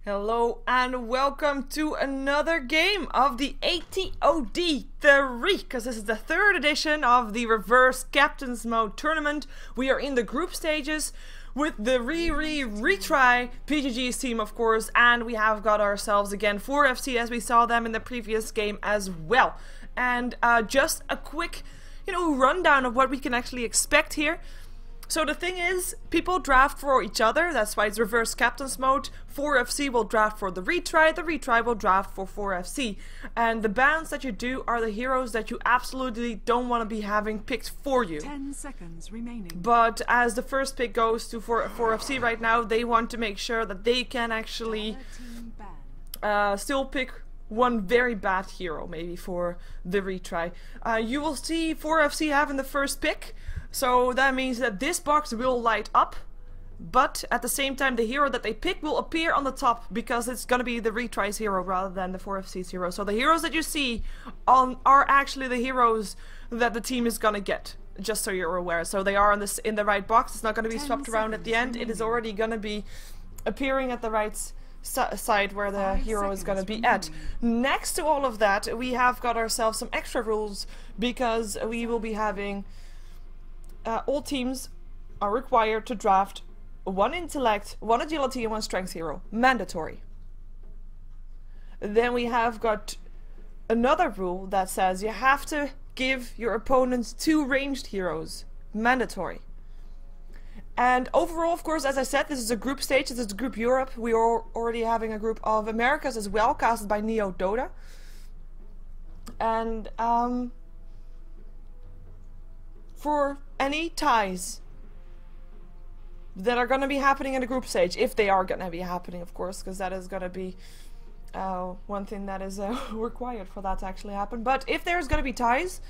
Hello and welcome to another game of the AtoD 3, because this is the third edition of the reverse captain's mode tournament. We are in the group stages with the Retry PGG's team, of course, and we have got ourselves again 4FC as we saw them in the previous game as well. And just a quick, rundown of what we can actually expect here. So the thing is, people draft for each other, that's why it's reverse captain's mode. 4FC will draft for the Retry will draft for 4FC. And the bans that you do are the heroes that you absolutely don't want to be having picked for you. 10 seconds remaining. But as the first pick goes to 4FC right now, they want to make sure that they can actually still pick one very bad hero, maybe for the Retry. You will see 4FC having the first pick. So that means that this box will light up, but at the same time the hero that they pick will appear on the top, because it's gonna be the Retry's hero rather than the 4FC's hero. So the heroes that you see are actually the heroes that the team is gonna get, just so you're aware. So they are in the right box. It's not gonna be swapped around at the end. It is already gonna be appearing at the right side where the hero is gonna be at. Next to all of that, we have got ourselves some extra rules, because we will be having all teams are required to draft one intellect, one agility, and one strength hero. Mandatory. Then we have got another rule that says you have to give your opponents 2 ranged heroes. Mandatory. And overall, of course, as I said, this is a group stage. This is Group Europe. We are already having a group of Americas as well, casted by AtoD. And for any ties that are going to be happening in the group stage, if they are going to be happening, of course, because that is going to be one thing that is required for that to actually happen. But if there's going to be ties,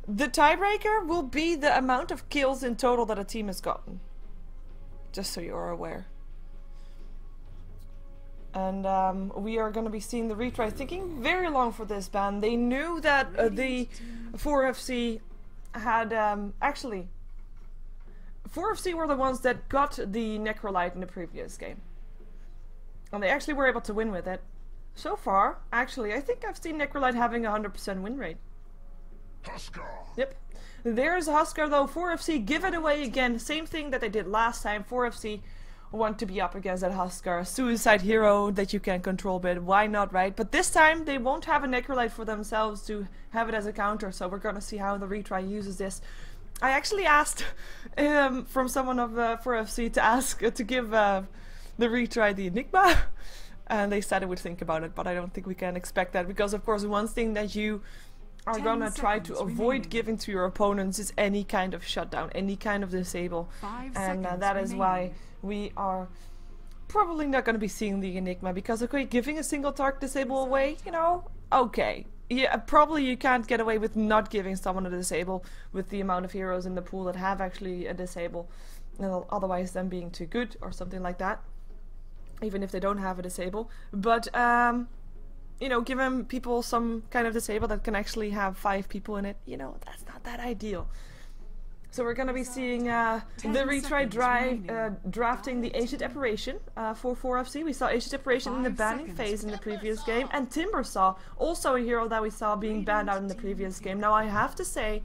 the tiebreaker will be the amount of kills in total that a team has gotten, just so you're aware. And we are going to be seeing the Retry thinking very long for this ban. They knew that the 4FC had actually 4FC were the ones that got the Necrolite in the previous game, and they actually were able to win with it. So far, actually, I think I've seen Necrolite having a 100% win rate. Husker. Yep. There's Husker though. 4FC give it away again. Same thing that they did last time. 4FC want to be up against that Husker, a suicide hero that you can control a bit. Why not, right? But this time they won't have a Necrolite for themselves to have it as a counter, so we're gonna see how the Retry uses this. I actually asked from someone of 4FC to ask to give the Retry the Enigma, and they said they would think about it, but I don't think we can expect that, because of course one thing that you are gonna try to avoid giving to your opponents is any kind of shutdown, any kind of disable, and that is why we are probably not going to be seeing the Enigma, because okay, giving a single target disable away, okay. Yeah, probably you can't get away with not giving someone a disable with the amount of heroes in the pool that have actually a disable, otherwise them being too good or something like that, even if they don't have a disable. But giving people some kind of disable that can actually have 5 people in it, that's not that ideal. So we're going to be seeing the Retry drafting the Ancient Apparition for 4FC. We saw Ancient Apparition in the banning phase in the previous game, and Timbersaw, also a hero that we saw being banned out in the previous game. Now I have to say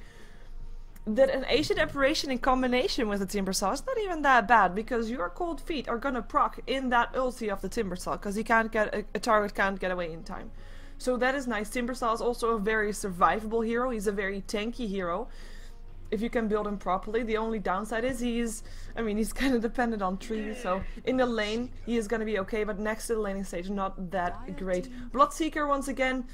that an Ancient Apparition in combination with a Timbersaw is not even that bad, because your cold feet are going to proc in that ulti of the Timbersaw, because he can't get a target can't get away in time. So that is nice. Timbersaw is also a very survivable hero. He's a very tanky hero if you can build him properly. The only downside is he's kind of dependent on trees, so in the lane he is going to be okay, but next to the laning stage not that great. Bloodseeker once again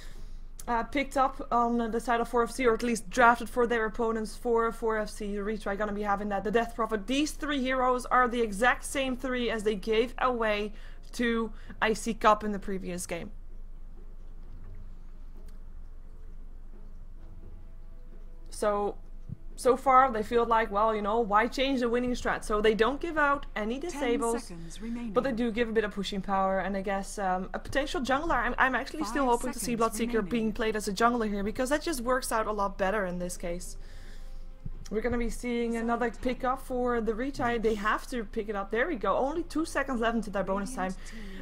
picked up on the side of 4FC, or at least drafted for their opponents for 4FC. Retry going to be having that. The Death Prophet. These 3 heroes are the exact same 3 as they gave away to Icy Cup in the previous game. So far they feel like, well, why change the winning strat? So they don't give out any disables, but they do give a bit of pushing power, and I guess a potential jungler. I'm actually still hoping to see Bloodseeker being played as a jungler here, because that just works out a lot better in this case. We're gonna be seeing another pick up for the retry. They have to pick it up. There we go. Only 2 seconds left into their bonus time.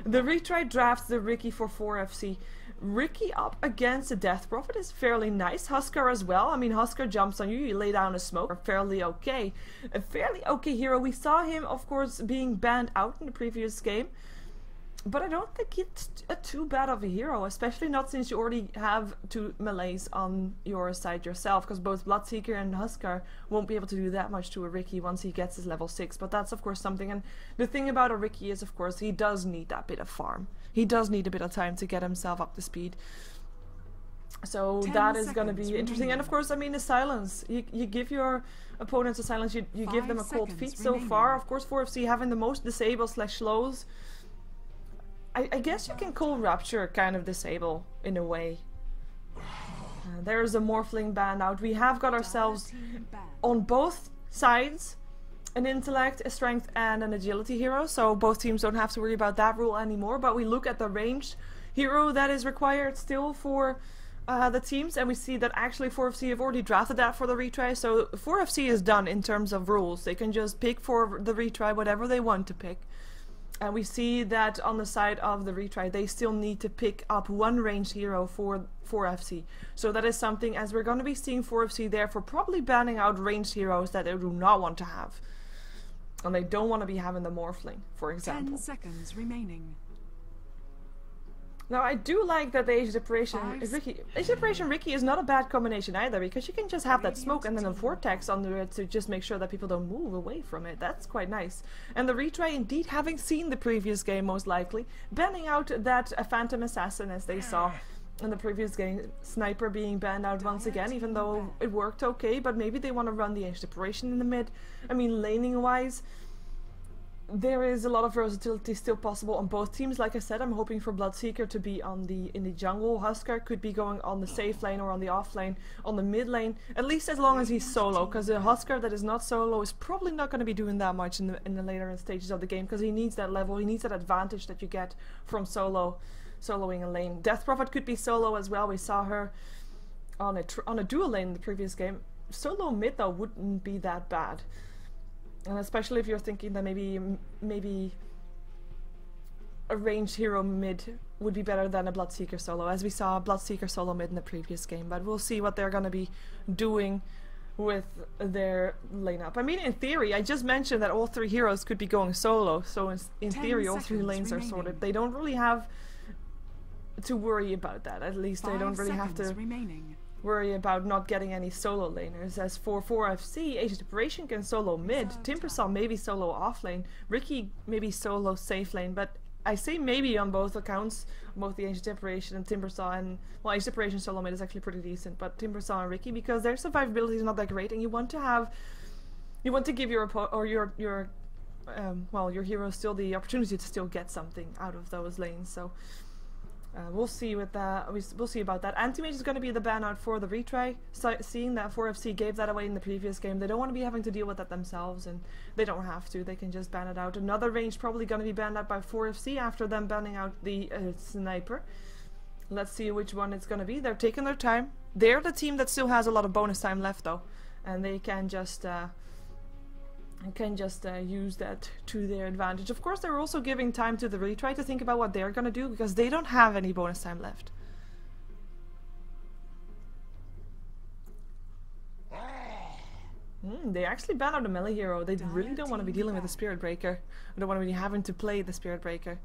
The retry drafts the Ricky for 4FC. Ricky up against the Death Prophet is fairly nice. Huskar as well. I mean, Huskar jumps on you, you lay down a smoke. Fairly okay. A fairly okay hero. We saw him, of course, being banned out in the previous game. But I don't think it's too bad of a hero, especially not since you already have 2 melees on your side yourself, because both Bloodseeker and Huskar won't be able to do that much to a Ricky once he gets his level 6, but that's of course something. And the thing about a Ricky is, of course, he does need that bit of farm. He does need a bit of time to get himself up to speed. So that is going to be interesting. And of course, I mean, the silence. You give your opponents a silence, you give them a cold feet so far. Of course, 4FC having the most disable/slows. I guess you can call Rapture kind of disable in a way. There's a Morphling ban out. We have got ourselves on both sides an intellect, a strength and an agility hero, so both teams don't have to worry about that rule anymore. But we look at the ranged hero that is required still for the teams, and we see that actually 4FC have already drafted that for the retry, so 4FC is done in terms of rules. They can just pick for the retry whatever they want to pick. And we see that on the side of the retry, they still need to pick up 1 ranged hero for 4FC. So that is something, as we're going to be seeing 4FC therefore probably banning out ranged heroes that they do not want to have. And they don't want to be having the Morphling, for example. 10 seconds remaining. Now I do like that the Age Separation Ricky is not a bad combination either, because you can just have that smoke and then a vortex under it to just make sure that people don't move away from it. That's quite nice. And the retry, indeed, having seen the previous game most likely, banning out that Phantom Assassin as they saw in the previous game, Sniper being banned out once again, even though it worked okay, but maybe they want to run the Age Separation in the mid. I mean, laning wise, there is a lot of versatility still possible on both teams. Like I said, I'm hoping for Bloodseeker to be on in the jungle. Huskar could be going on the safe lane or on the off lane, on the mid lane, at least as long as he's solo, because a Huskar that is not solo is probably not going to be doing that much in the later stages of the game, because he needs that level, he needs that advantage that you get from soloing a lane. Death Prophet could be solo as well. We saw her on a dual lane in the previous game. Solo mid though wouldn't be that bad. And especially if you're thinking that maybe a ranged hero mid would be better than a Bloodseeker solo, as we saw Bloodseeker solo mid in the previous game. But we'll see what they're going to be doing with their lineup. I mean, in theory, I just mentioned that all 3 heroes could be going solo, so in theory all 3 lanes are sorted. They don't really have to worry about that. At least they don't really have to worry about not getting any solo laners. As for 4FC, Age Separation can solo mid, Timbersaw maybe solo off lane, Ricky maybe solo safe lane, but I say maybe on both accounts, both the Age Separation and Timbersaw, and well, Age Separation solo mid is actually pretty decent, but Timbersaw and Ricky, because their survivability is not that great, and you want to give your your hero still the opportunity to still get something out of those lanes. So we'll see with that. We'll see about that. Anti-Mage is going to be the ban out for the retry. So, seeing that 4FC gave that away in the previous game, they don't want to be having to deal with that themselves, and they don't have to. They can just ban it out. Another range probably going to be banned out by 4FC after them banning out the Sniper. Let's see which one it's going to be. They're taking their time. They're the team that still has a lot of bonus time left though, and they can just use that to their advantage. Of course, they're also giving time to the retry to think about what they're gonna do, because they don't have any bonus time left. They actually ban out a melee hero. They really don't want to be dealing with the Spirit Breaker. They don't want to be having to play the Spirit Breaker.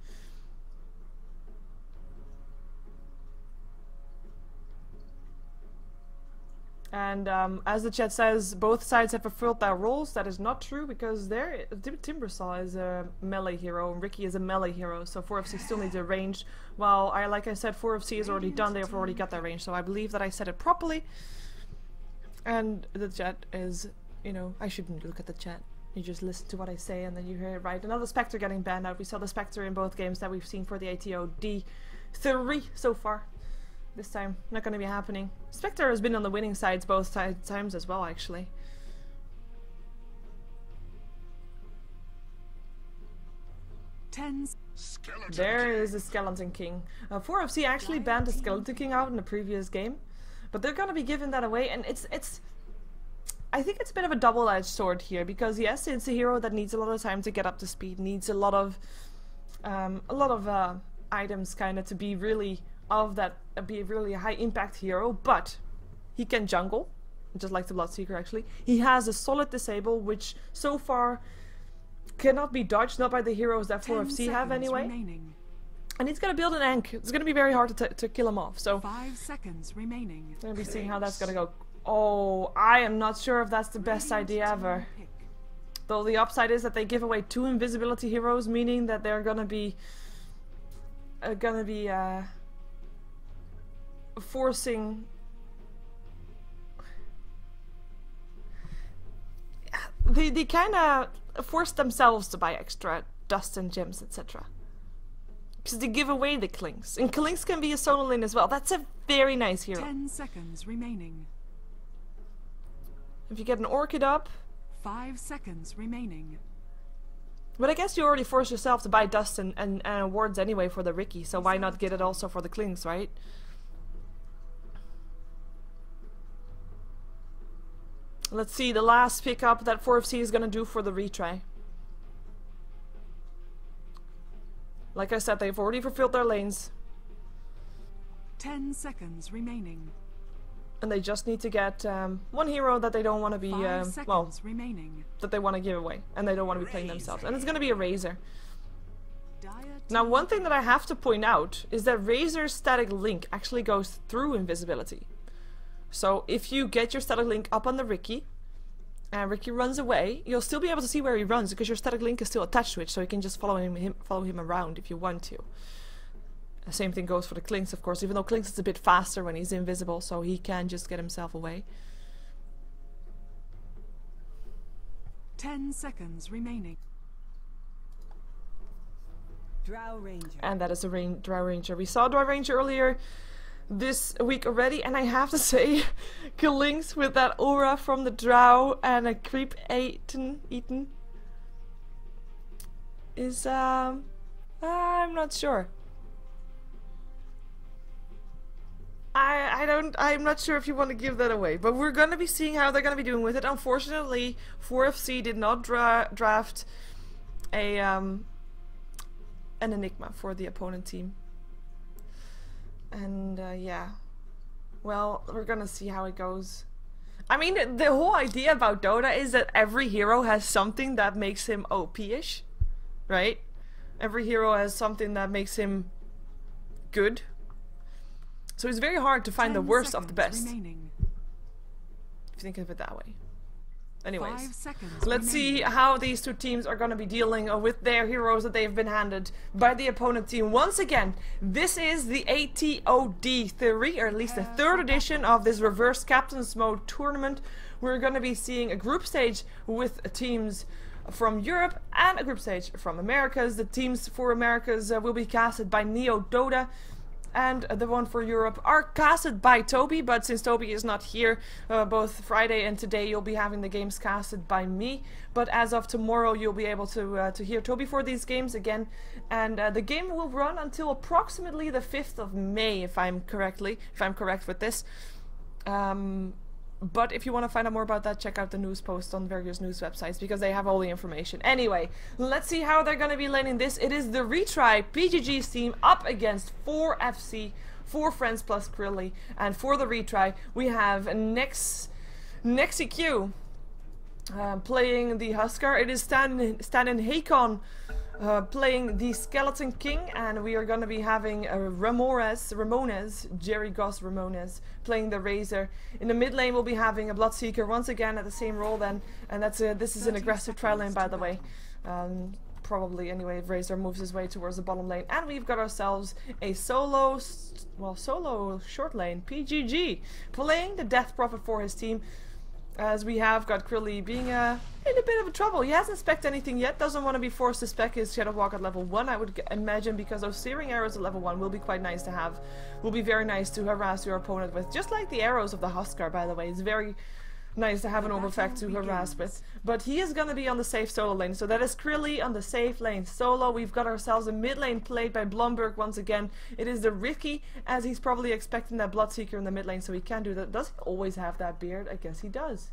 And as the chat says, both sides have fulfilled their roles. That is not true, because Timbersaw is a melee hero and Ricky is a melee hero, so 4FC still needs a range. While like I said, 4FC is already done, they've already got their range, so I believe that I said it properly. And the chat is, you know, I shouldn't look at the chat. You just listen to what I say and then you hear it right. Another Spectre getting banned out. We saw the Spectre in both games that we've seen for the AtoD 3 so far. This time, not going to be happening. Spectre has been on the winning sides both times as well, actually. There is a Skeleton King. 4FC actually banned the Skeleton King out in the previous game, but they're going to be giving that away, and it's I think it's a bit of a double-edged sword here, because yes, it's a hero that needs a lot of time to get up to speed, needs a lot of items kind of to be really be really a high impact hero, but he can jungle, just like the Bloodseeker actually. He has a solid disable, which so far cannot be dodged, not by the heroes that 4FC have anyway. Remaining. And he's gonna build an Ankh. It's gonna be very hard to kill him off. So 5 seconds remaining. we're gonna be seeing how that's gonna go. Oh, I am not sure if that's the best idea ever. Though the upside is that they give away 2 invisibility heroes, meaning that they're gonna be forcing. They kind of force themselves to buy extra dust and gems, etc. Because they give away the Clinks. And Clinks can be a solo lane as well. That's a very nice hero. 10 seconds remaining. If you get an Orchid up. 5 seconds remaining. But I guess you already forced yourself to buy dust and awards anyway for the Ricky. So why not get it also for the Clinks, right? Let's see the last pickup that 4FC is going to do for the retry. Like I said, they've already fulfilled their lanes. 10 seconds remaining. And they just need to get one hero that they don't want to be, well, remaining. that they want to give away. And they don't want to be playing themselves. And it's going to be a Razor. Now, one thing that I have to point out is that Razor's static link actually goes through invisibility. So if you get your static link up on the Ricky, and Ricky runs away, you'll still be able to see where he runs because your static link is still attached to it, so you can just follow him around if you want to. The same thing goes for the Clinks, of course, even though Clinks is a bit faster when he's invisible, so he can just get himself away. 10 seconds remaining. Drow Ranger. And that is a Drow Ranger. We saw Drow Ranger earlier this week already, and I have to say, Clinks with that aura from the Drow and a creep eaten is I'm not sure. I'm not sure if you want to give that away, but we're gonna be seeing how they're gonna be doing with it. Unfortunately, 4FC did not draft an Enigma for the opponent team. And yeah, well, we're gonna see how it goes. I mean, the whole idea about Dota is that every hero has something that makes him OP-ish, right? Every hero has something that makes him good. So it's very hard to find the worst of the best. Remaining. If you think of it that way. Anyways, 5 seconds let's see how these two teams are going to be dealing with their heroes that they've been handed by the opponent team. Once again, this is the AtoD 3, or at least the 3rd edition of this reverse captain's mode tournament. We're going to be seeing a group stage with teams from Europe and a group stage from Americas. The teams for Americas will be casted by NeoDota. And the one for Europe are casted by Toby, but since Toby is not here, both Friday and today you'll be having the games casted by me. But as of tomorrow, you'll be able to hear Toby for these games again. And the game will run until approximately the 5th of May, if I'm correct with this. But if you want to find out more about that, check out the news post on various news websites, because they have all the information. Anyway, let's see how they're going to be laning this. It is the Retry PGG's team up against 4FC, 4 Friends plus Krilly. And for the Retry, we have NexiQ playing the Huskar. It is Stan and Hakon playing the Skeleton King, and we are going to be having Ramones, Jerry Goss Ramones, playing the Razor. In the mid lane, we'll be having a Bloodseeker once again at the same role then, and this is an aggressive tri lane, by the way. Probably anyway, if Razor moves his way towards the bottom lane. And we've got ourselves a solo short lane, PGG, playing the Death Prophet for his team. As we have got Krilly being in a bit of trouble. He hasn't spec'd anything yet, doesn't want to be forced to spec his Shadow Walk at level 1, I would imagine, because those searing arrows at level 1 will be quite nice to have. Will be very nice to harass your opponent with. Just like the arrows of the Huskar, by the way. It's very nice to have an overeffect to harass with. But he is going to be on the safe solo lane, so that is Krilly on the safe lane solo. We've got ourselves a mid lane played by Blomberg once again. It is the Ricky, as he's probably expecting that Bloodseeker in the mid lane, so he can do that. Does he always have that beard? I guess he does.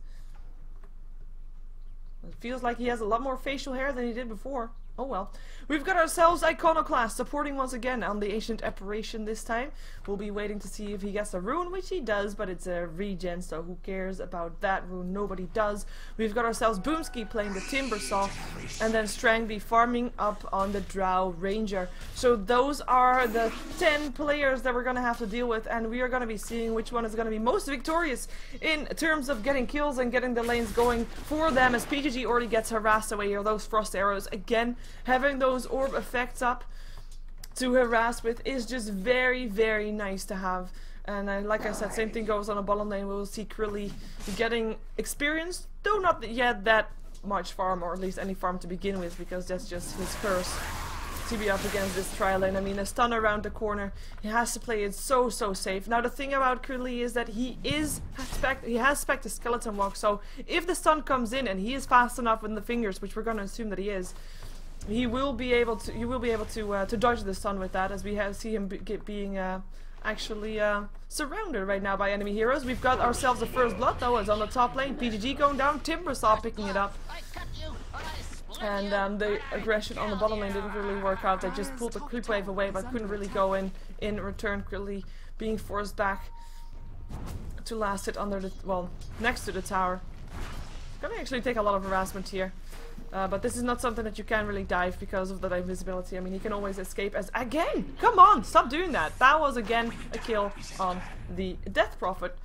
It feels like he has a lot more facial hair than he did before. Oh well. We've got ourselves Iconoclast supporting once again on the Ancient Apparition this time. We'll be waiting to see if he gets a rune, which he does, but it's a regen, so who cares about that rune? Nobody does. We've got ourselves Boomski playing the Timber Saw, and then Strangby farming up on the Drow Ranger. So those are the 10 players that we're going to have to deal with, and we are going to be seeing which one is going to be most victorious in terms of getting kills and getting the lanes going for them, as PGG already gets harassed away here. Those frost arrows, again, having those orb effects up to harass with is just very, very nice to have. And like I said, same thing goes on a bottom lane. We will see Krilly getting experience, though not yet that much farm, or at least any farm to begin with, because that's just his curse to be up against this tri lane. I mean, a stun around the corner, he has to play it so safe. Now the thing about Krilly is that he has spec the skeleton walk, so if the stun comes in and he is fast enough with the fingers, which we're going to assume that he is, you will be able to dodge the stun with that, as we see him being actually surrounded right now by enemy heroes. We've got ourselves the first blood though, as on the top lane, PGG going down, Timbersaw picking it up. And the aggression on the bottom lane didn't really work out. They just pulled the creep wave away, but couldn't really go in return. Krilly being forced back to last hit under the, well, next to the tower. Gonna actually take a lot of harassment here. But this is not something that you can really dive because of the invisibility. I mean, he can always escape as... Again! Come on! Stop doing that! That was, again, a kill on the Death Prophet.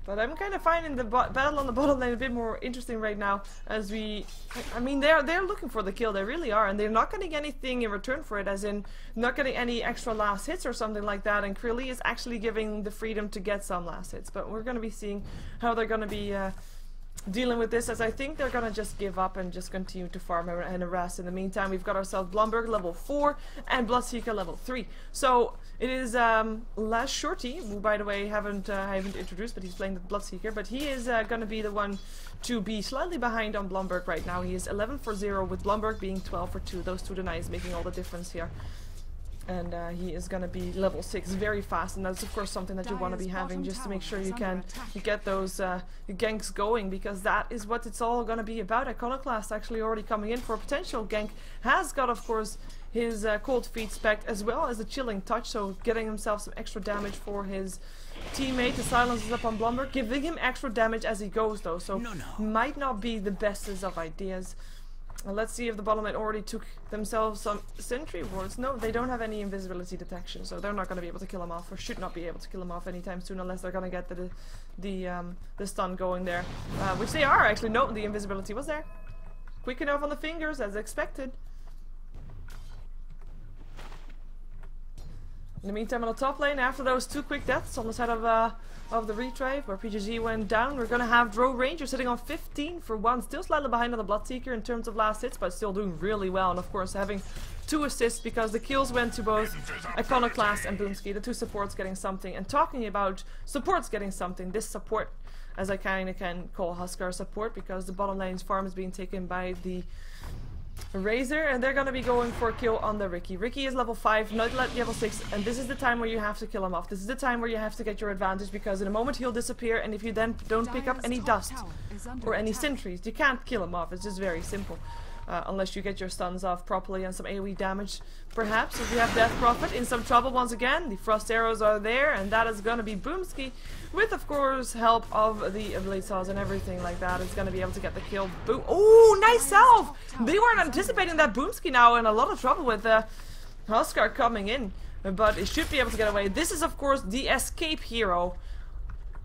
But I'm kind of finding the battle on the bottom lane a bit more interesting right now, as we... I mean, they're looking for the kill, they really are, and they're not getting anything in return for it, as in not getting any extra last hits or something like that, and Krilly is actually giving the freedom to get some last hits. But we're going to be seeing how they're going to be... dealing with this, as I think they're gonna just give up and just continue to farm and harass. In the meantime, we've got ourselves Blumberg level 4 and Bloodseeker level 3. So it is last Shorty, who by the way I haven't introduced, but he's playing the Bloodseeker, but he is gonna be the one to be slightly behind on Blumberg right now. He is 11 for 0 with Blumberg being 12 for 2. Those two denies making all the difference here. And he is going to be level 6 very fast, and that's of course something that you want to be having, just to make sure you get those ganks going, because that is what it's all going to be about. Iconoclast actually already coming in for a potential gank, has got of course his cold feet spec as well as a chilling touch, so getting himself some extra damage for his teammate. The silence is up on Blumberg, giving him extra damage as he goes though, so might not be the bestest of ideas. Let's see if the bottom lane already took themselves some sentry wards. No, they don't have any invisibility detection, so they're not going to be able to kill him off, or should not be able to kill him off anytime soon, unless they're going to get the stun going there, which they are actually. No, the invisibility was there, quick enough on the fingers as expected. In the meantime, on the top lane, after those two quick deaths on the side of the Retry, where PGG went down, we're gonna have Drow Ranger sitting on 15 for 1, still slightly behind on the Bloodseeker in terms of last hits, but still doing really well, and of course having 2 assists because the kills went to both Iconoclast and Boomski, the 2 supports getting something. And talking about supports getting something, this support, as I kinda can call Huskar support, because the bottom lane's farm is being taken by the Razor, and they're gonna be going for a kill on the Ricky. Ricky is level 5, not level 6, and this is the time where you have to kill him off. This is the time where you have to get your advantage, because in a moment he'll disappear, and if you then don't pick up any dust or any sentries, you can't kill him off. It's just very simple. Unless you get your stuns off properly and some AoE damage. Perhaps if you have Death Prophet in some trouble once again. The frost arrows are there, and that is gonna be Boomski, with of course help of the blade saws and everything like that. It's gonna be able to get the kill. Boom! Oh, nice salve! They weren't anticipating that. Boomski now in a lot of trouble with Huskar coming in, but it should be able to get away. This is of course the escape hero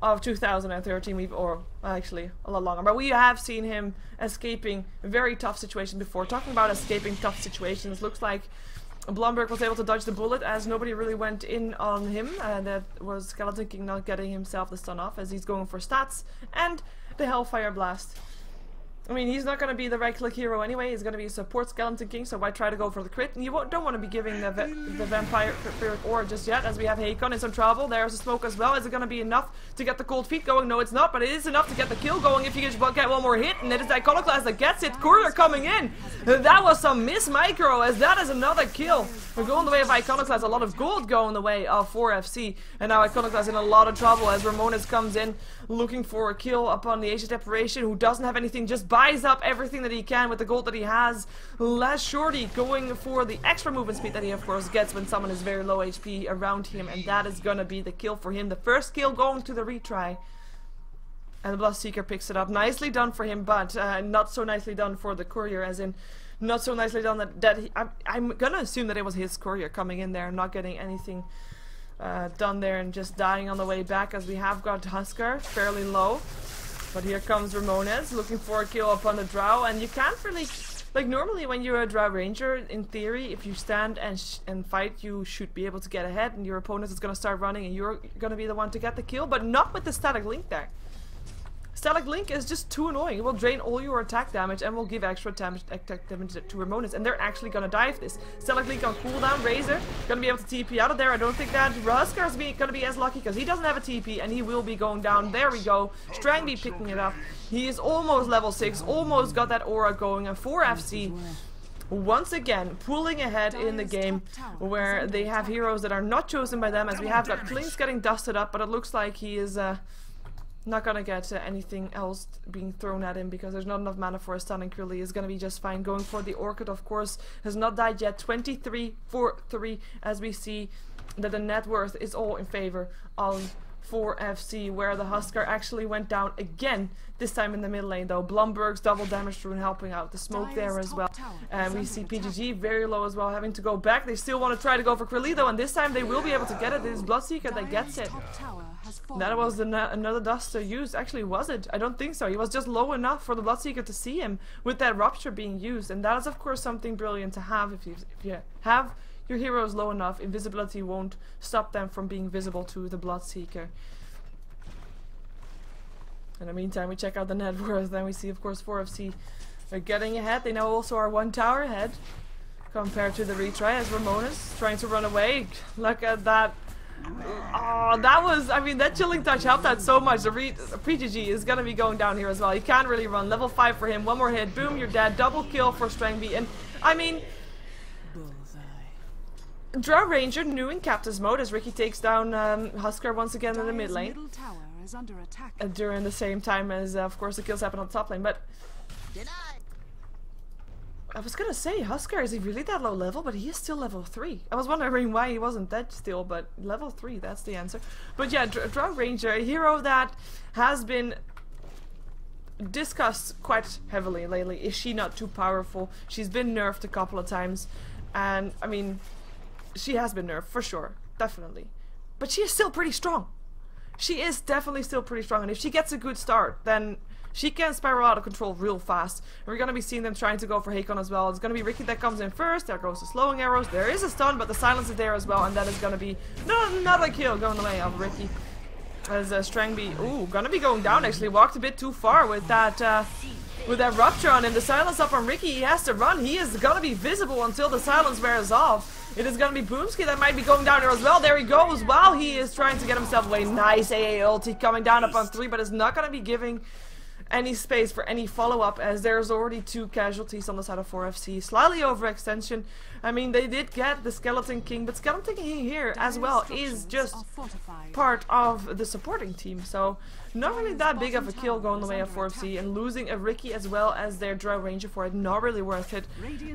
of 2013, or actually a lot longer, but we have seen him escaping a very tough situation before. Talking about escaping tough situations, looks like Blumberg was able to dodge the bullet as nobody really went in on him, and that was Skeleton King not getting himself the stun off, as he's going for stats and the Hellfire Blast. I mean, he's not going to be the right-click hero anyway. He's going to be a support Skeleton King, so why try to go for the crit? And you don't want to be giving the Vampire Aura just yet, as we have Hakon in some trouble. There's a smoke as well. Is it going to be enough to get the cold feet going? No, it's not, but it is enough to get the kill going if you just get one more hit, and it is the Iconoclast that gets it. Courier coming in. That was some miss micro, as that is another kill. We're going the way of Iconoclast. A lot of gold going the way of 4FC, and now Iconoclast in a lot of trouble as Ramones comes in looking for a kill upon the Ancient Apparition, who doesn't have anything, just buys up everything that he can with the gold that he has. Less Shorty going for the extra movement speed that he of course gets when someone is very low HP around him, and that is gonna be the kill for him. The first kill going to the retry. And the Bloodseeker picks it up. Nicely done for him, but not so nicely done for the Courier, as in not so nicely done I'm gonna assume that it was his Courier coming in there and not getting anything done there and just dying on the way back, as we have got Huskar fairly low. But here comes Ramones looking for a kill upon the Drow, and you can't really, like, normally when you're a Drow Ranger, in theory, if you stand and fight, you should be able to get ahead, and your opponent is going to start running and you're going to be the one to get the kill, but not with the Static Link there. Static Link is just too annoying. It will drain all your attack damage and will give extra attack damage to Ramones, and they're actually gonna dive this. Static Link on cooldown. Razor gonna be able to TP out of there. I don't think that Huskar is gonna be as lucky, because he doesn't have a TP and he will be going down. There we go. Strangby picking it up. He is almost level 6, almost got that aura going, and 4FC once again pulling ahead in the game, where they have heroes that are not chosen by them, as we have got Klink's getting dusted up, but it looks like he is not gonna get anything else being thrown at him, because there's not enough mana for a stun, and Krilly is gonna be just fine. Going for the Orchid, of course, has not died yet. 23-4-3, as we see that the net worth is all in favor of 4FC, where the Huskar actually went down again, this time in the mid lane though. Blumberg's double damage rune helping out. The smoke there as well. And we see PGG very low as well, having to go back. They still want to try to go for Krilly though, and this time they will be able to get it. It is Bloodseeker that gets it. That was another duster used. Actually, was it? I don't think so. He was just low enough for the Bloodseeker to see him with that rupture being used, and that is of course something brilliant to have. If you have your heroes low enough, invisibility won't stop them from being visible to the Bloodseeker. In the meantime, we check out the net worth, then we see of course 4FC are getting ahead. They now also are 1 tower ahead compared to the retry, as Ramones trying to run away. Look at that. Oh, that was, I mean, that chilling touch helped out so much. The PGG is gonna be going down here as well. He can't really run. Level 5 for him. One more hit. Boom, you're dead. Double kill for Strangby. And I mean, Drow Ranger new in captain's mode, as Ricky takes down Huskar once again in the mid lane. During the same time as, of course, the kills happen on the top lane. But I was gonna say, Huskar, is he really that low level? But he is still level 3. I was wondering why he wasn't dead still, but level 3, that's the answer. But yeah, Drow Ranger, a hero that has been discussed quite heavily lately. Is she not too powerful? She's been nerfed a couple of times, and I mean, she has been nerfed for sure, definitely. But she is still pretty strong. She is definitely still pretty strong, and if she gets a good start, then she can spiral out of control real fast. And we're gonna be seeing them trying to go for Hakon as well. It's gonna be Ricky that comes in first. There goes the slowing arrows. There is a stun, but the silence is there as well, and that is gonna be another kill going the way of Ricky. As Strangby, ooh, gonna be going down actually. Walked a bit too far with that rupture on him. The silence up on Ricky. He has to run. He is gonna be visible until the silence wears off. It is gonna be Boomski that might be going down here as well. There he goes. While he is trying to get himself away. Nice AA ulti coming down up on 3, but it's not gonna be giving any space for any follow-up, as there's already 2 casualties on the side of 4FC. Slightly overextension. I mean, they did get the Skeleton King, but Skeleton King here as well is just part of the supporting team, so not really that big of a kill going the way of 4FC, and losing a Ricky as well as their Drow Ranger for it, not really worth it,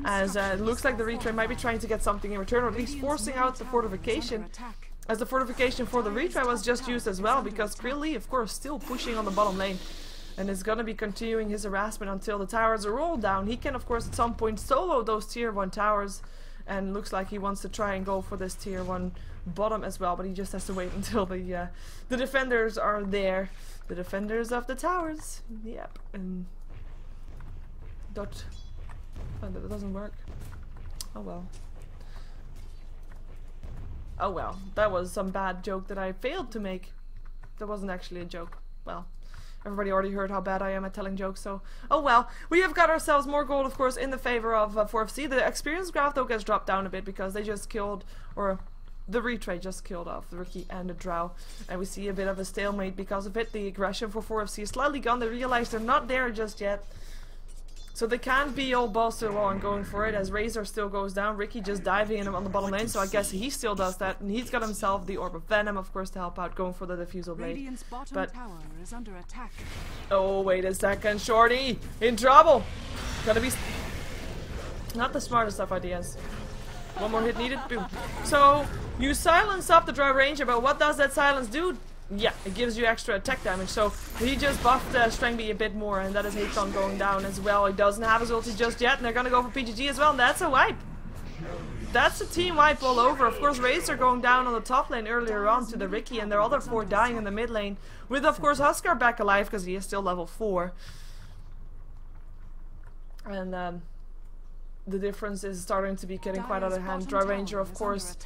as it looks like the retry might be trying to get something in return, or at least forcing out the fortification, as the fortification for the retry was just used as well, because Krilly, of course, still pushing on the bottom lane. And is gonna be continuing his harassment until the towers are all down. He can, of course, at some point solo those tier 1 towers, and looks like he wants to try and go for this tier 1 bottom as well, but he just has to wait until the defenders are there. The defenders of the towers. Yep. And that doesn't work. Oh well. Oh well. That was some bad joke that I failed to make. That wasn't actually a joke. Well, Everybody already heard how bad I am at telling jokes, so oh well. We have got ourselves more gold, of course, in the favor of 4FC. The experience graph, though, gets dropped down a bit because they just killed, or the Retry just killed off the Ricky and the Drow. And we see a bit of a stalemate because of it. The aggression for 4FC is slightly gone. They realize they're not there just yet. So they can't be all balls to the wall and going for it, as Razor still goes down. Ricky just diving in on the bottom lane, so I guess he still does that. And he's got himself the Orb of Venom, of course, to help out, going for the Diffusal Blade. But tower is under attack. oh, wait a second, Shorty! In trouble! Gonna be not the smartest of ideas. One more hit needed, boom. So, you silence up the Drow Ranger, but what does that silence do? Yeah, it gives you extra attack damage, so he just buffed Strangby a bit more, and that is Hakon going down as well. He doesn't have his ulti just yet, and they're gonna go for PGG as well, and that's a wipe. That's a team wipe all over. Of course, Razor going down on the top lane earlier on to the Ricky, and their other 4 dying in the mid lane, with of course Huskar back alive, because he is still level 4. And the difference is starting to be getting quite out of hand. Drow Ranger, of course,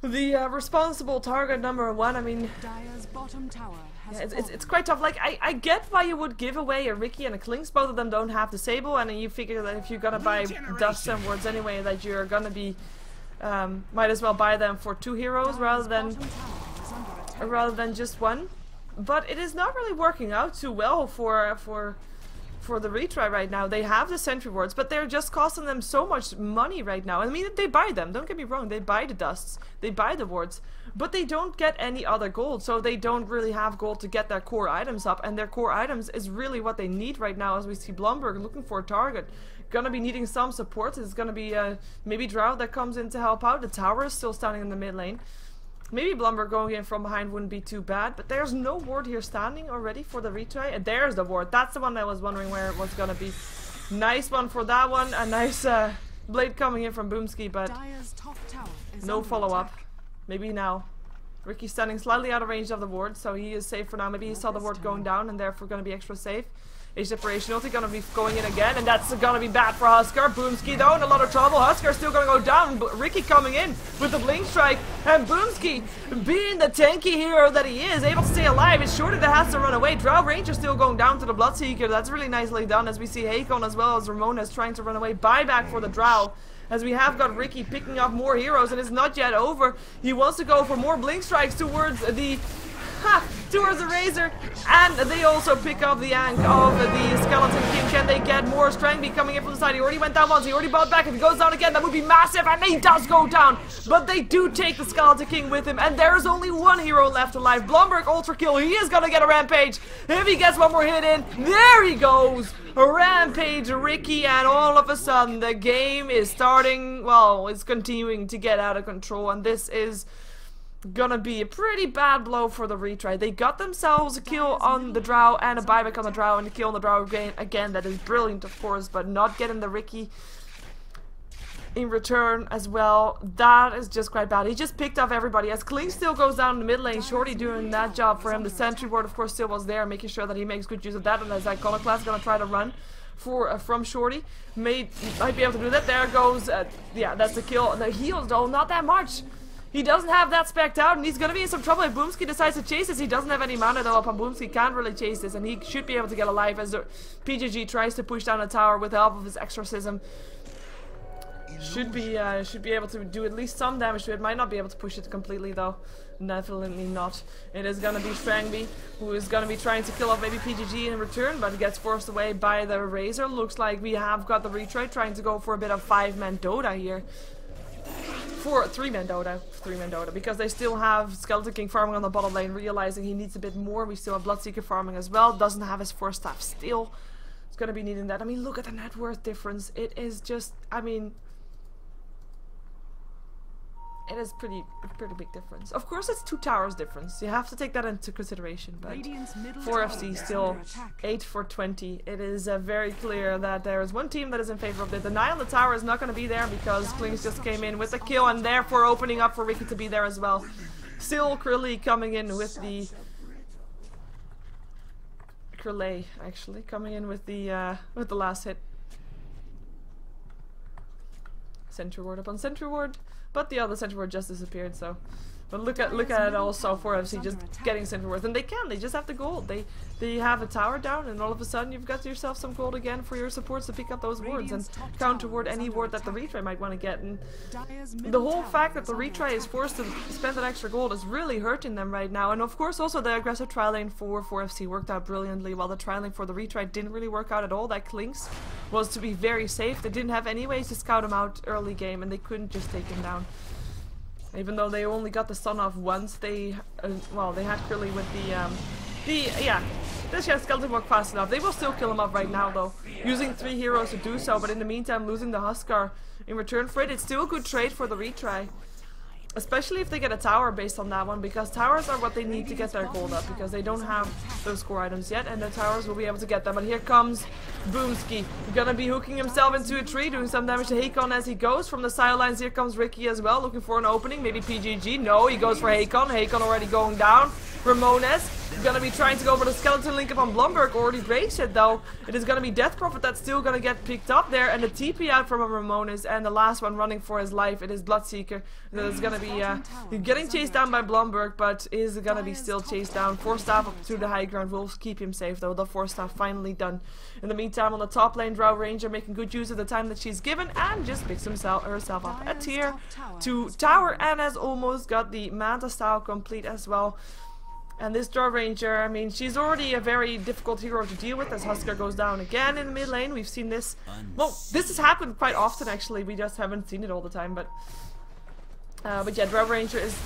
the responsible target number 1. I mean, Dire's bottom tower has it's quite tough. Like, I get why you would give away a Ricky and a Klinks. Both of them don't have Disable, and you figure that if you're gonna buy Dust and Wards anyway, that you're gonna be might as well buy them for 2 heroes rather than just 1. But it is not really working out too well for the Retry right now. They have the sentry wards, but they're just costing them so much money right now. I mean, they buy them, don't get me wrong, they buy the dusts, they buy the wards, but they don't get any other gold, so they don't really have gold to get their core items up, and their core items is really what they need right now, as we see Blomberg looking for a target. Gonna be needing some support. It's gonna be maybe Drow that comes in to help out. The tower is still standing in the mid lane. Maybe Blumberg going in from behind wouldn't be too bad, but there's no ward here standing already for the Retry. And there's the ward. That's the one I was wondering where it was gonna be. Nice one for that one. A nice blade coming in from Boomski, but no follow-up. Maybe now. Ricky's standing slightly out of range of the ward, so he is safe for now. Maybe he saw the ward going down and therefore gonna be extra safe. Age Separation ulti gonna be going in again, and that's gonna be bad for Huskar. Boomski though in a lot of trouble. Huskar still gonna go down, but Ricky coming in with the Blink Strike, and Boomski, being the tanky hero that he is, able to stay alive. It's Shorty that has to run away. Drow Ranger still going down to the Bloodseeker. That's really nicely done, as we see Hakon as well as Ramona's trying to run away. Buyback for the Drow, as we have got Ricky picking up more heroes, and it's not yet over. He wants to go for more Blink Strikes towards the Razor, and they also pick up the Ankh of the Skeleton King. Can they get more? Strangby coming in from the side. He already went down once, he already bought back. If he goes down again, that would be massive, and he does go down, but they do take the Skeleton King with him, and there is only 1 hero left alive. Blomberg ultra kill. He is gonna get a Rampage if he gets 1 more hit in. There he goes, a Rampage Ricky, and all of a sudden the game is starting, well, it's continuing to get out of control, and this is gonna be a pretty bad blow for the Retry. They got themselves a kill on the Drow and a buyback on the Drow and a kill on the Drow again. That is brilliant, of course, but not getting the Ricky in return as well. That is just quite bad. He just picked off everybody, as Kling still goes down in the mid lane. Shorty doing that job for him. The sentry ward, of course, still was there, making sure that he makes good use of that, and as Iconoclast gonna try to run from Shorty. Might be able to do that. There goes, yeah, that's the kill. The heals, though, not that much. He doesn't have that spec'd out, and he's gonna be in some trouble if Boomski decides to chase this. He doesn't have any mana though upon Boomski, can't really chase this, and he should be able to get alive as the PGG tries to push down the tower with the help of his exorcism. Should be able to do at least some damage to it. Might not be able to push it completely though. Definitely not. It is gonna be Strangby, who is gonna be trying to kill off maybe PGG in return, but gets forced away by the Razor. Looks like we have got the Retry trying to go for a bit of 5-man Dota here. For 3-man Dota, because they still have Skeleton King farming on the bottom lane, realizing he needs a bit more. We still have Bloodseeker farming as well, doesn't have his 4 staff still. It's gonna be needing that. I mean, look at the net worth difference. It is just, I mean, it is pretty big difference. Of course, it's 2 towers difference. You have to take that into consideration. But 4FC still 8 for 20. It is very clear that there is one team that is in favor of it. The Nile on the tower is not going to be there because Klings just came in with a kill, and therefore opening up for Ricky to be there as well. Still Krilley coming in with the Krilley actually coming in with the last hit. Sentry ward upon sentry ward. But the other sentry ward just disappeared, so But look at it also for FC just getting center worth, and they just have the gold. They have a tower down, and all of a sudden you've got yourself some gold again for your supports to pick up those wards and counter ward any ward that the Retry might want to get. And the whole fact that the Retry is forced to spend that extra gold is really hurting them right now. And of course also the aggressive tri lane for FC worked out brilliantly, while the tri lane for the Retry didn't really work out at all. That Klinks was to be very safe. They didn't have any ways to scout him out early game, and they couldn't just take him down. Even though they only got the stun off once, they had Curly with this skeleton work fast enough. They will still kill him off right now though, using 3 heroes to do so, but in the meantime losing the Huskar in return for it. It's still a good trade for the Retry. Especially if they get a tower based on that one, because towers are what they need to get their gold up, because they don't have those core items yet, and the towers will be able to get them. But here comes Boomski, gonna be hooking himself into a tree, doing some damage to Hakon as he goes. From the sidelines here comes Ricky as well, looking for an opening, maybe PGG. No, he goes for Hakon. Hakon already going down. Ramones gonna be trying to go for the skeleton link up on Blomberg, already breaks it though. It is gonna be Death Prophet that's still gonna get picked up there, and the TP out from a Ramones, and the last one running for his life, it is Bloodseeker that is gonna be getting chased down by Blomberg, but is gonna be still chased down. Force staff up to the high ground will keep him safe though. The force staff finally done. In the meantime, on the top lane, Drow Ranger making good use of the time that she's given and just picks herself up a tier 2 tower, and has almost got the Manta style complete as well. And this Drow Ranger, I mean, she's already a very difficult hero to deal with as Huskar goes down again in the mid lane. We've seen this. Well, this has happened quite often actually. We just haven't seen it all the time. But yeah, Drow Ranger is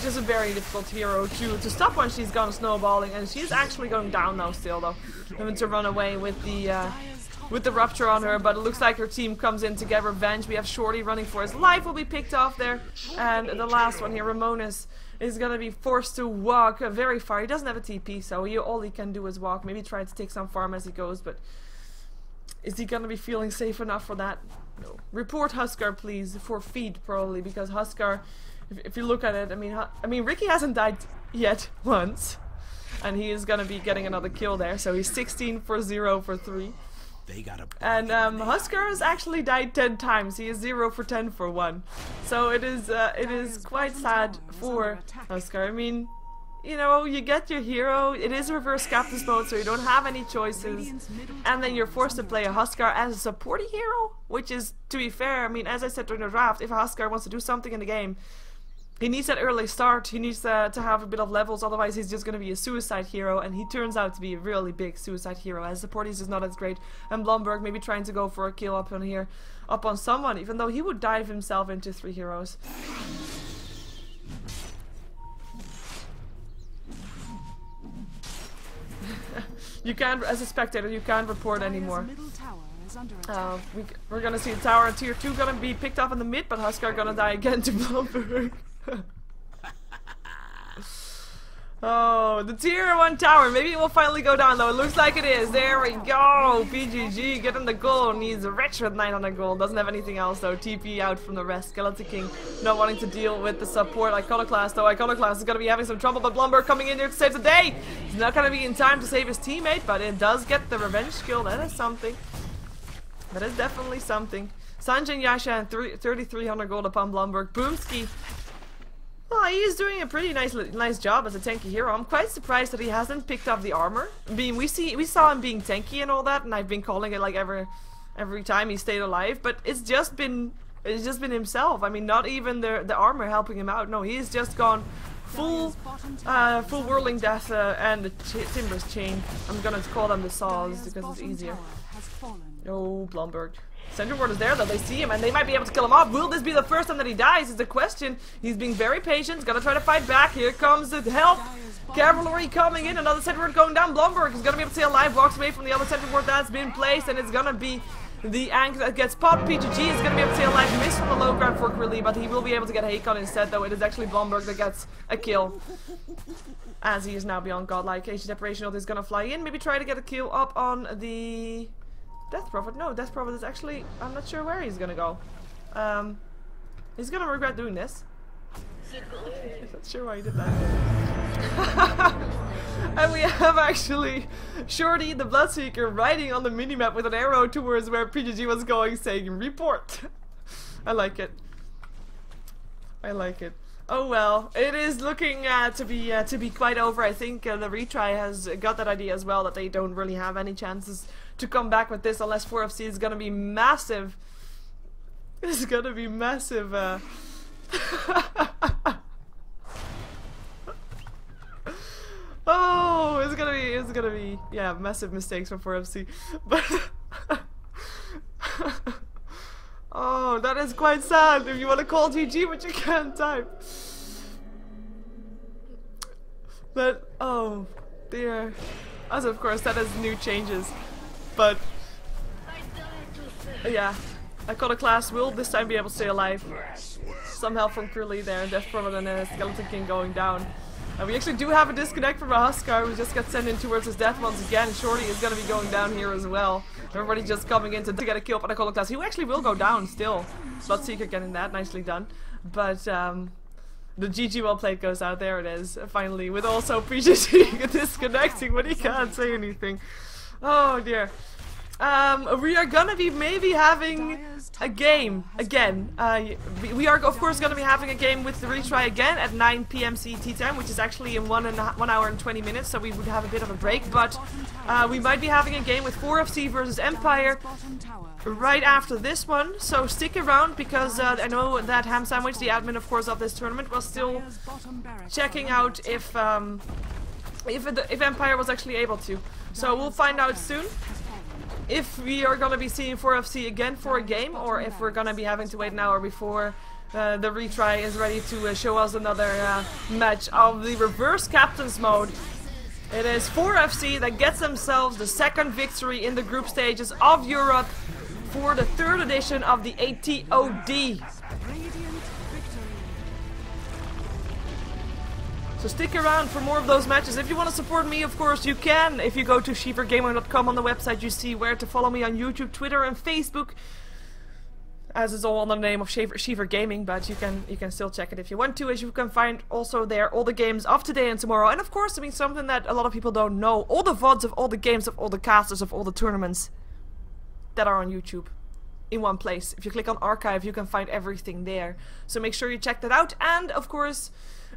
just a very difficult hero to stop when she's gone snowballing, and she's actually going down now still though, having to run away with the rupture on her. But it looks like her team comes in to get revenge. We have Shorty running for his life, will be picked off there, and the last one here, Ramones, is gonna be forced to walk very far. He doesn't have a TP, so all he can do is walk. Maybe try to take some farm as he goes, but is he gonna be feeling safe enough for that? No. Report Huskar, please, for feed probably, because Huskar, if you look at it, I mean, Ricky hasn't died yet once, and he is gonna be getting another kill there. So he's 16 for 0 for 3. And Huskar has actually died 10 times. He is 0 for 10 for 1. So it is quite sad for Huskar. I mean, you know, you get your hero, it is reverse captain's mode, so you don't have any choices, and then you're forced to play a Huskar as a supporting hero, which is, to be fair, I mean, as I said during the draft, if a Huskar wants to do something in the game, he needs that early start, he needs to have a bit of levels, otherwise he's just going to be a suicide hero, and he turns out to be a really big suicide hero, as support he's just not as great. And Blomberg maybe trying to go for a kill up on here, up on someone, even though he would dive himself into 3 heroes. You can't, as a spectator, you can't report anymore. We're gonna see the tower in tier 2 gonna be picked up in the mid, but Huskar gonna die again to Blomberg. Oh, the tier 1 tower. Maybe it will finally go down though. It looks like it is. There we go. PGG getting the gold. Needs a Retry with 900 gold. Doesn't have anything else though. TP out from the rest. Skeleton King not wanting to deal with the support. Iconoclast though. Iconoclast is going to be having some trouble, but Blomberg coming in here to save the day. He's not going to be in time to save his teammate, but it does get the revenge skill. That is something. That is definitely something. Sanjin Yasha and 3,300 gold upon Blomberg. Boomski. Well, he is doing a pretty nice job as a tanky hero. I'm quite surprised that he hasn't picked up the armor. I mean, we saw him being tanky and all that, and I've been calling it like every time he stayed alive. But it's just been himself. I mean, not even the armor helping him out. No, he's just gone full whirling death and the Timber's chain. I'm gonna call them the saws because it's easier. Oh, Blomberg. Center ward is there though, they see him and they might be able to kill him off. Will this be the first time that he dies is the question. He's being very patient, he's gonna try to fight back. Here comes the help. Cavalry coming in, another center ward going down. Blomberg is gonna be able to stay alive, walks away from the other center ward that's been placed, and it's gonna be the anchor that gets popped. PGG is gonna be able to stay alive, miss from the low ground for Curly, but he will be able to get Hakon instead though. It is actually Blomberg that gets a kill, as he is now beyond godlike. Age Separation is gonna fly in, maybe try to get a kill up on the Death Prophet. No, Death Prophet is actually, I'm not sure where he's gonna go. He's gonna regret doing this. I'm not sure why he did that. And we have actually Shorty the Bloodseeker riding on the minimap with an arrow towards where PGG was going, saying report. I like it. I like it. Oh well, it is looking to be quite over. I think the Retry has got that idea as well, that they don't really have any chances to come back with this unless 4FC is gonna be massive. It's gonna be massive. Oh, it's gonna be yeah, massive mistakes from 4FC. But oh, that is quite sad if you want to call GG but you can't type. But oh dear. As of course that is new changes. But yeah, I call a class will this time be able to stay alive. Some help from Curly there, Death Prophet and a Skeleton King going down. We actually do have a disconnect from a Huskar who just got sent in towards his death once again. Shorty is going to be going down here as well. Everybody just coming in to get a kill up on a Color class. He actually will go down still. Bloodseeker getting that, nicely done. But the GG well played goes out. There it is. Finally, with also PGG disconnecting, but he can't say anything. Oh dear. We are gonna be maybe having a game again. We are of course gonna be having a game with the Retry again at 9 PM CET time, which is actually in 1 hour and 20 minutes, so we would have a bit of a break. But we might be having a game with 4FC versus Empire right after this one. So stick around, because I know that Ham Sandwich, the admin of course of this tournament, was still checking out if Empire was actually able to. So we'll find out soon if we are gonna be seeing 4FC again for a game, or if we're gonna be having to wait an hour before the Retry is ready to show us another match of the reverse captain's mode. It is 4FC that gets themselves the second victory in the group stages of Europe for the 3rd edition of the AtoD. So stick around for more of those matches. If you want to support me, of course, you can. If you go to SheeverGaming.com on the website, you see where to follow me on YouTube, Twitter, and Facebook. As is all under the name of SheeverGaming, but you can still check it if you want to, as you can find also there all the games of today and tomorrow. And of course, I mean, something that a lot of people don't know, all the VODs of all the games of all the casters of all the tournaments that are on YouTube in one place. If you click on archive, you can find everything there. So make sure you check that out. And of course,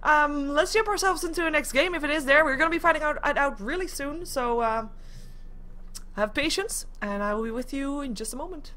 let's jump ourselves into the next game. If it is there, we're going to be finding out really soon. So have patience, and I will be with you in just a moment.